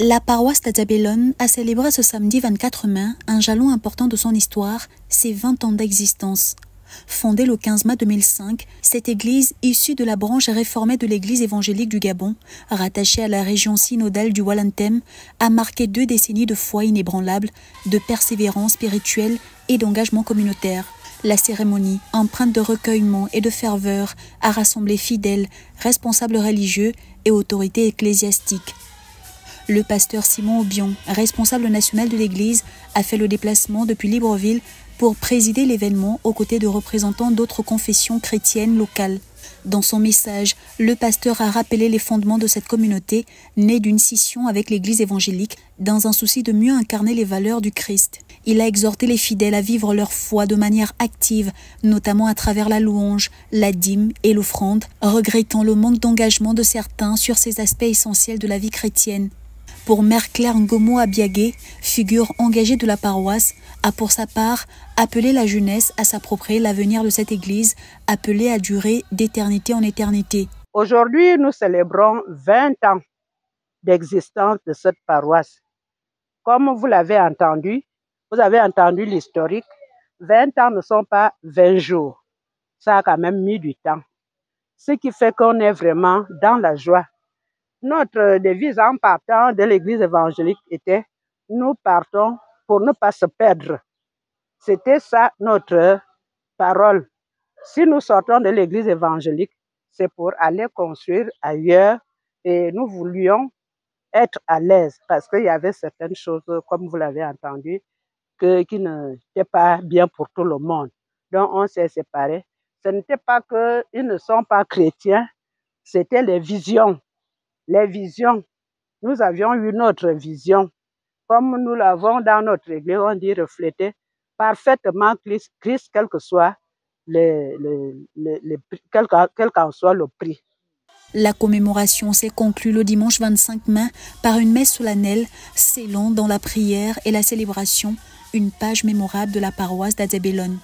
La paroisse d'Adiabelone a célébré ce samedi 24 mai un jalon important de son histoire, ses 20 ans d'existence. Fondée le 15 mai 2005, cette église, issue de la branche réformée de l'église évangélique du Gabon, rattachée à la région synodale du Walantem, a marqué 2 décennies de foi inébranlable, de persévérance spirituelle et d'engagement communautaire. La cérémonie, empreinte de recueillement et de ferveur, a rassemblé fidèles, responsables religieux et autorités ecclésiastiques. Le pasteur Simon Obion, responsable national de l'Église, a fait le déplacement depuis Libreville pour présider l'événement aux côtés de représentants d'autres confessions chrétiennes locales. Dans son message, le pasteur a rappelé les fondements de cette communauté, née d'une scission avec l'Église évangélique, dans un souci de mieux incarner les valeurs du Christ. Il a exhorté les fidèles à vivre leur foi de manière active, notamment à travers la louange, la dîme et l'offrande, regrettant le manque d'engagement de certains sur ces aspects essentiels de la vie chrétienne. Pour Mère Claire Ngomo Abiagé, figure engagée de la paroisse, a pour sa part appelé la jeunesse à s'approprier l'avenir de cette église, appelée à durer d'éternité en éternité. Aujourd'hui, nous célébrons 20 ans d'existence de cette paroisse. Comme vous l'avez entendu, vous avez entendu l'historique, 20 ans ne sont pas 20 jours. Ça a quand même mis du temps. Ce qui fait qu'on est vraiment dans la joie. Notre devise en partant de l'église évangélique était « Nous partons pour ne pas se perdre ». C'était ça notre parole. Si nous sortons de l'église évangélique, c'est pour aller construire ailleurs et nous voulions être à l'aise parce qu'il y avait certaines choses, comme vous l'avez entendu, qui n'étaient pas bien pour tout le monde. Donc on s'est séparés. Ce n'était pas qu'ils ne sont pas chrétiens, c'était les visions. Les visions, nous avions eu notre vision, comme nous l'avons dans notre église, on dit refléter parfaitement Christ, quel que soit quel qu'en soit le prix. La commémoration s'est conclue le dimanche 25 mai par une messe solennelle scellant dans la prière et la célébration une page mémorable de la paroisse d'Adiabelone.